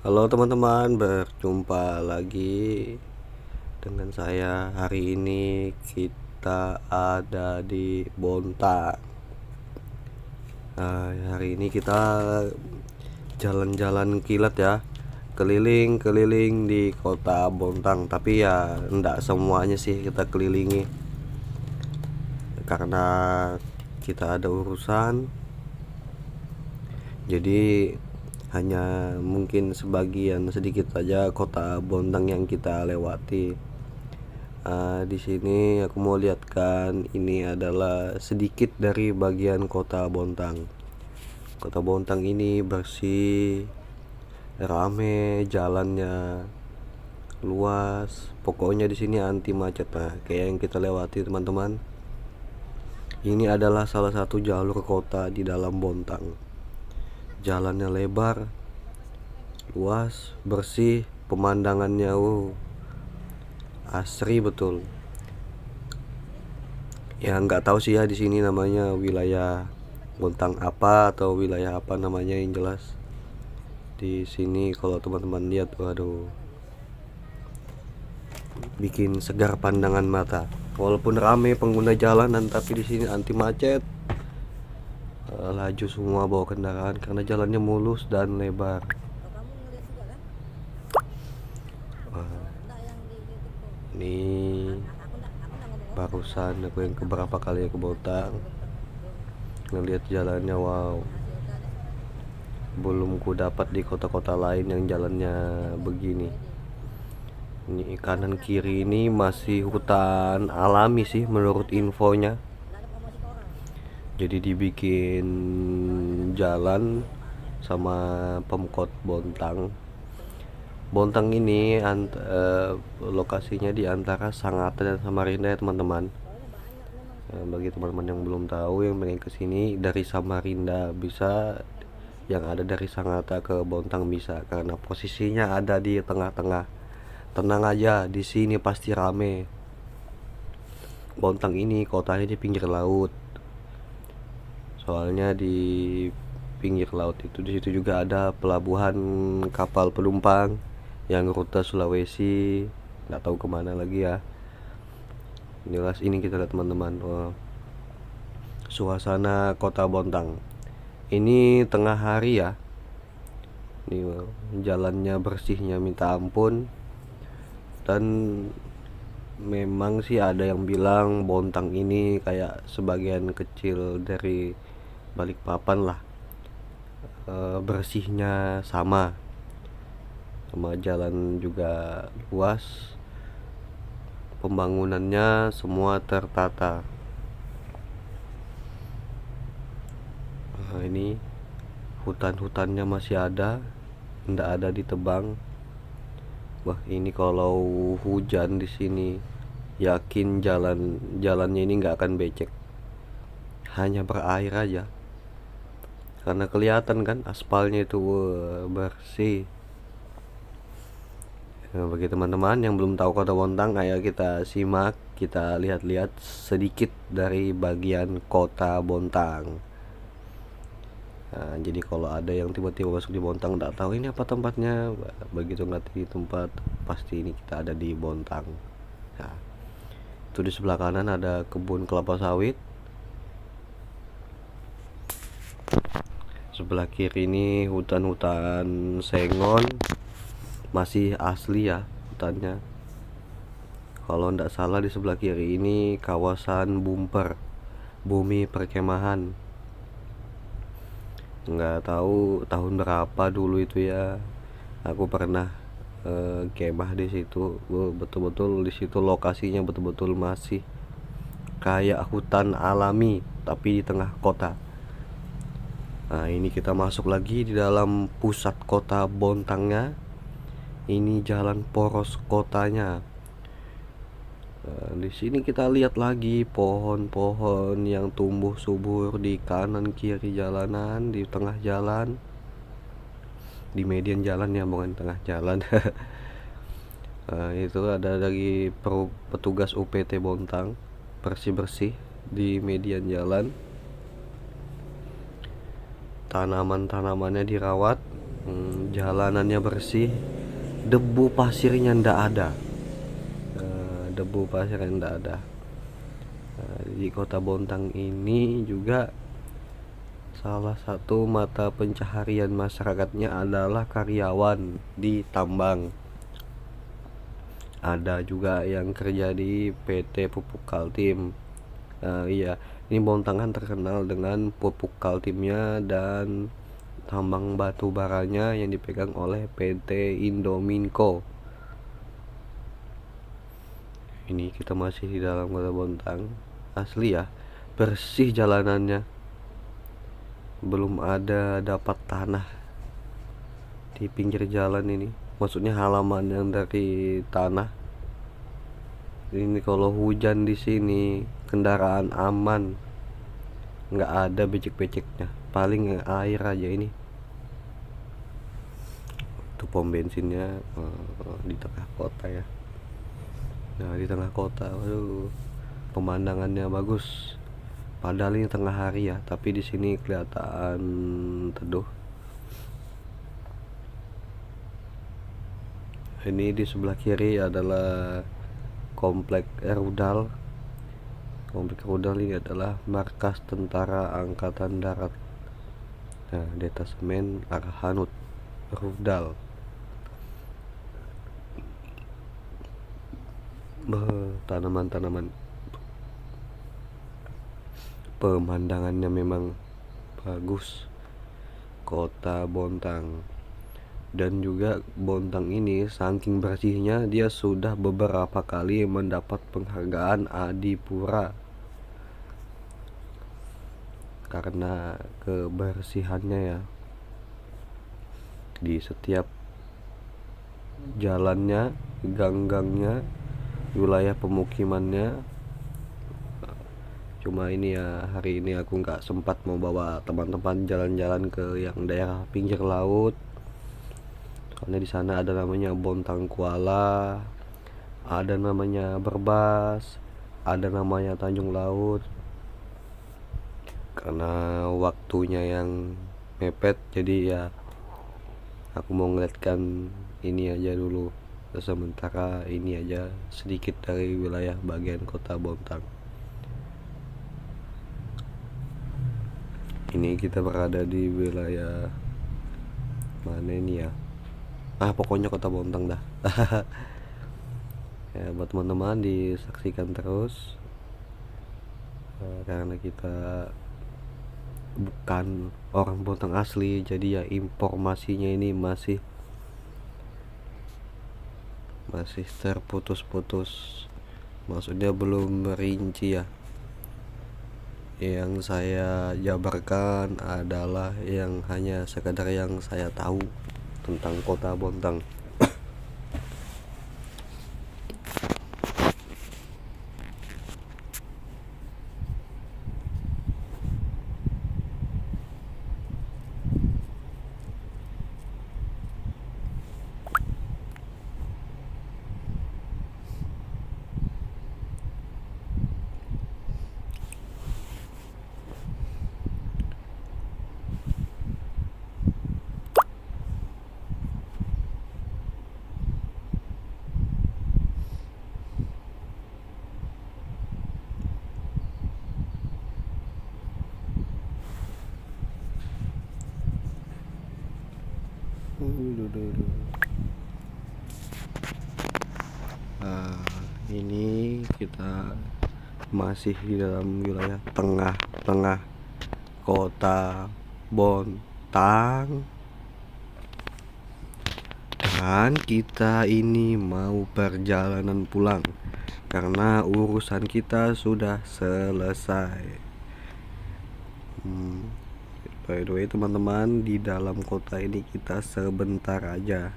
Halo teman-teman, berjumpa lagi dengan saya. Hari ini kita ada di Bontang. Hari ini kita jalan-jalan kilat ya, keliling-keliling di kota Bontang. Tapi ya enggak semuanya sih kita kelilingi, karena kita ada urusan. Jadi hanya mungkin sebagian sedikit saja kota Bontang yang kita lewati. Di sini aku mau lihatkan, ini adalah sedikit dari bagian kota Bontang. Kota Bontang ini bersih, rame, jalannya luas. Pokoknya di sini anti macet. Nah, kayak yang kita lewati teman-teman. Ini adalah salah satu jalur kota di dalam Bontang. Jalannya lebar, luas, bersih, pemandangannya asri betul. Ya nggak tahu sih ya di sini namanya wilayah Bontang apa atau wilayah apa namanya, yang jelas di sini kalau teman-teman lihat, waduh, bikin segar pandangan mata. Walaupun rame pengguna jalanan, tapi di sini anti macet. Laju semua bawa kendaraan karena jalannya mulus dan lebar. Wah, ini barusan aku yang keberapa kali ya ke Bontang, ngelihat jalannya, wow, belum ku dapat di kota-kota lain yang jalannya begini. Ini kanan kiri ini masih hutan alami sih menurut infonya. Jadi dibikin jalan sama Pemkot Bontang. Bontang ini lokasinya di antara Sangatta dan Samarinda ya teman-teman. Bagi teman-teman yang belum tahu, yang pengen kesini dari Samarinda bisa, yang ada dari Sangatta ke Bontang bisa, karena posisinya ada di tengah-tengah. Tenang aja, di sini pasti rame. Bontang ini kotanya di pinggir laut. Soalnya di pinggir laut itu, di situ juga ada pelabuhan kapal penumpang yang rute Sulawesi, nggak tahu kemana lagi ya. Jelas ini kita lihat teman-teman, suasana kota Bontang. Ini tengah hari ya. Ini jalannya bersihnya minta ampun. Dan memang sih ada yang bilang Bontang ini kayak sebagian kecil dari Balikpapan lah. Bersihnya sama jalan juga luas, pembangunannya semua tertata. Ini hutan-hutannya masih ada, ndak ada ditebang. Wah, ini kalau hujan di sini yakin jalannya ini nggak akan becek, hanya berair aja, karena kelihatan kan aspalnya itu bersih. Nah, bagi teman-teman yang belum tahu kota Bontang, ayo kita simak, kita lihat-lihat sedikit dari bagian kota Bontang. Nah, jadi kalau ada yang tiba-tiba masuk di Bontang nggak tahu ini apa tempatnya, begitu nggak di tempat, pasti ini kita ada di Bontang. Nah, itu di sebelah kanan ada kebun kelapa sawit. Sebelah kiri ini hutan-hutan sengon, masih asli ya hutannya. Kalau nggak salah di sebelah kiri ini kawasan Bumper, bumi perkemahan. Nggak tahu tahun berapa dulu itu ya, aku pernah kemah di situ. Betul-betul di situ lokasinya betul-betul masih kayak hutan alami tapi di tengah kota. Nah, ini kita masuk lagi di dalam pusat kota Bontangnya. Ini jalan poros kotanya. Di sini kita lihat lagi pohon-pohon yang tumbuh subur di kanan kiri jalanan, di tengah jalan, di median jalan ya, bukan tengah jalan. Itu ada lagi petugas UPT Bontang bersih-bersih di median jalan. Tanaman-tanamannya dirawat, Jalanannya bersih, debu pasirnya ndak ada. Debu pasirnya ndak ada. Di Kota Bontang ini juga salah satu mata pencaharian masyarakatnya adalah karyawan di tambang. Ada juga yang kerja di PT Pupuk Kaltim. Iya, ini Bontang kan terkenal dengan Pupuk Kaltimnya dan tambang batu baranya yang dipegang oleh PT Indominco. Ini kita masih di dalam Kota Bontang. Asli ya, bersih jalanannya. Belum ada dapat tanah di pinggir jalan ini. Maksudnya halaman yang dari tanah. Ini kalau hujan di sini kendaraan aman, nggak ada becek-beceknya, paling air aja ini. Itu pom bensinnya di tengah kota ya. Nah, di tengah kota, waduh, pemandangannya bagus. Padahal ini tengah hari ya, tapi di sini kelihatan teduh. Ini di sebelah kiri adalah komplek Rudal. Komplek Rudal ini adalah markas Tentara Angkatan Darat. Nah, detasemen Arhanud Rudal. Tanaman-tanaman, pemandangannya memang bagus. Kota Bontang. Dan juga Bontang ini saking bersihnya dia sudah beberapa kali mendapat penghargaan Adipura karena kebersihannya ya. Di setiap jalannya, gang-gangnya, wilayah pemukimannya. Cuma ini ya, hari ini aku nggak sempat mau bawa teman-teman jalan-jalan ke yang daerah pinggir laut. Soalnya di sana ada namanya Bontang Kuala, ada namanya Berbas, ada namanya Tanjung Laut. Karena waktunya yang mepet, jadi ya aku mau ngeliatkan ini aja dulu. Sementara ini aja sedikit dari wilayah bagian Kota Bontang. Ini kita berada di wilayah mana ini ya? Pokoknya Kota Bontang dah. Ya, buat teman-teman disaksikan terus, karena kita bukan orang Bontang asli, jadi ya informasinya ini masih terputus-putus. Maksudnya belum merinci ya. Yang saya jabarkan adalah yang hanya sekadar yang saya tahu tentang Kota Bontang. Ini kita masih di dalam wilayah tengah-tengah Kota Bontang, dan kita ini mau perjalanan pulang karena urusan kita sudah selesai. By the way teman-teman, di dalam kota ini kita sebentar aja,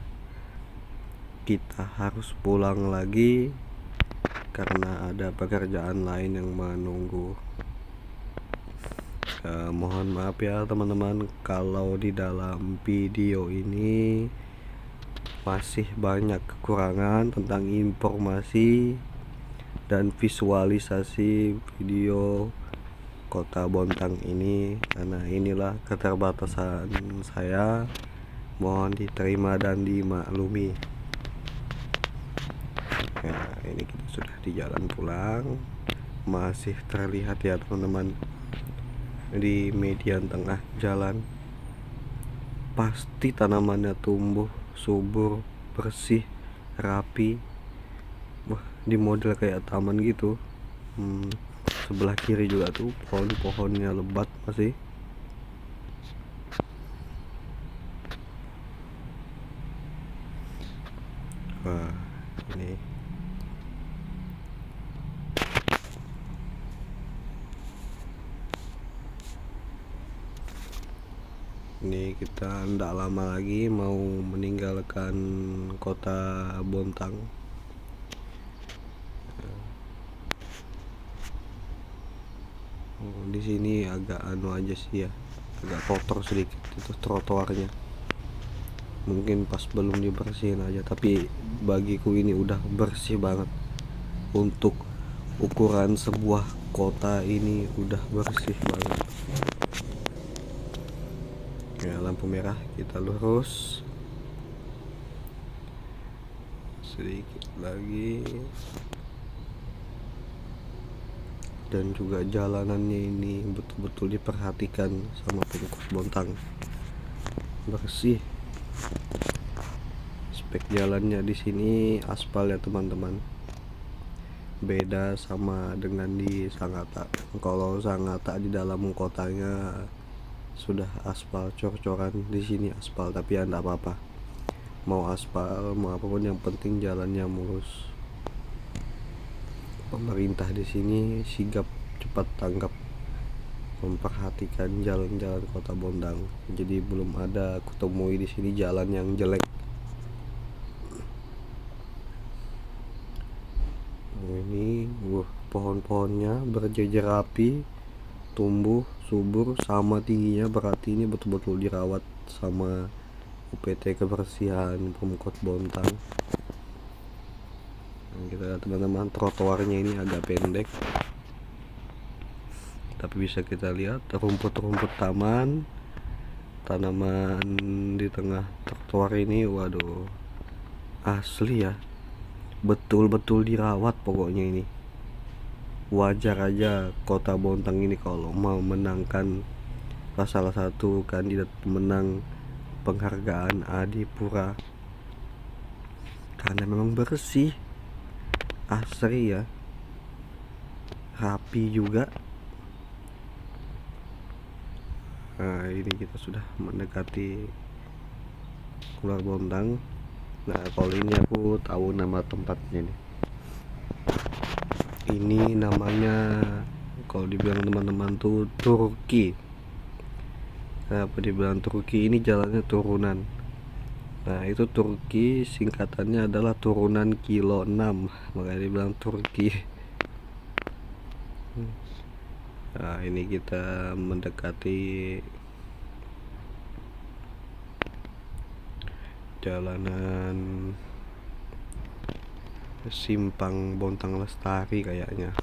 kita harus pulang lagi karena ada pekerjaan lain yang menunggu. Mohon maaf ya teman-teman kalau di dalam video ini masih banyak kekurangan tentang informasi dan visualisasi video Kota Bontang ini, karena inilah keterbatasan saya mohon diterima dan dimaklumi. Nah, ini kita sudah di jalan pulang. Masih terlihat ya teman-teman, di median tengah jalan pasti tanamannya tumbuh subur, bersih, rapi. Wah, di model kayak taman gitu. Sebelah kiri juga tuh pohon-pohonnya lebat masih. Wah, ini kita tidak lama lagi mau meninggalkan kota Bontang. Di sini agak aja sih ya, agak kotor sedikit itu trotoarnya. Mungkin pas belum dibersihin aja, tapi bagiku ini udah bersih banget. Untuk ukuran sebuah kota ini udah bersih banget. Ya, lampu merah, kita lurus sedikit lagi. Dan juga jalanannya ini betul-betul diperhatikan sama Pemkot Bontang, bersih. Spek jalannya di sini aspal ya teman-teman, beda sama dengan di Sangatta. Kalau Sangatta di dalam kotanya sudah aspal cor-coran, di sini aspal, tapi ya enggak apa-apa, mau aspal mau apapun yang penting jalannya mulus. Pemerintah di sini sigap cepat tanggap memperhatikan jalan-jalan kota Bontang. Jadi belum ada kutemui di sini jalan yang jelek. Ini pohon-pohonnya berjejer rapi, tumbuh subur sama tingginya, berarti ini betul-betul dirawat sama UPT kebersihan Pemkot Bontang. Kita lihat teman-teman, trotoarnya ini agak pendek, tapi bisa kita lihat rumput-rumput taman, tanaman di tengah trotoar ini. Waduh, asli ya, betul-betul dirawat pokoknya ini. Wajar aja kota Bontang ini kalau mau menangkan salah satu kandidat pemenang penghargaan Adipura, karena memang bersih, asri ya, rapi juga. Nah, ini kita sudah mendekati keluar Bontang. Nah, kalau ini aku tahu nama tempatnya nih. Ini namanya, kalau dibilang teman-teman tuh, Turki. Kenapa dibilang Turki? Ini jalannya turunan. Nah, itu Turki singkatannya adalah turunan kilo 6, makanya dibilang Turki. Nah, ini kita mendekati jalanan Simpang Bontang Lestari kayaknya.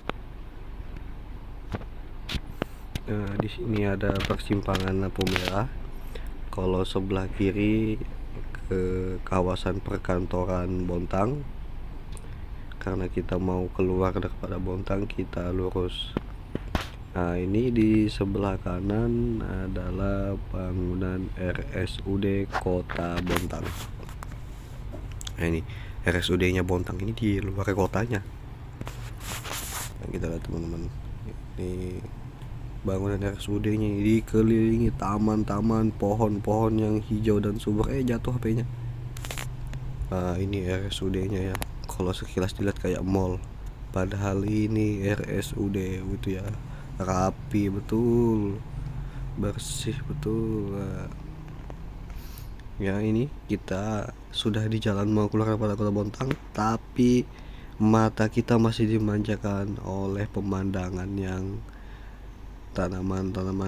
Nah, di sini ada persimpangan lampu merah. Kalau sebelah kiri ke kawasan perkantoran Bontang. Karena kita mau keluar daripada Bontang, kita lurus. Nah, ini di sebelah kanan adalah bangunan RSUD Kota Bontang. Nah, ini RSUD-nya Bontang ini di luar kotanya. Nah, kita lihat teman-teman, ini bangunan RSUD-nya dikelilingi taman-taman, pohon-pohon yang hijau dan subur. Jatuh HP-nya. Nah, ini RSUD-nya ya. Kalau sekilas dilihat kayak mall, padahal ini RSUD gitu ya. Rapi betul, bersih betul. Nah, ya, ini kita sudah di jalan mau keluar pada kota Bontang, tapi mata kita masih dimanjakan oleh pemandangan yang tanaman-tanaman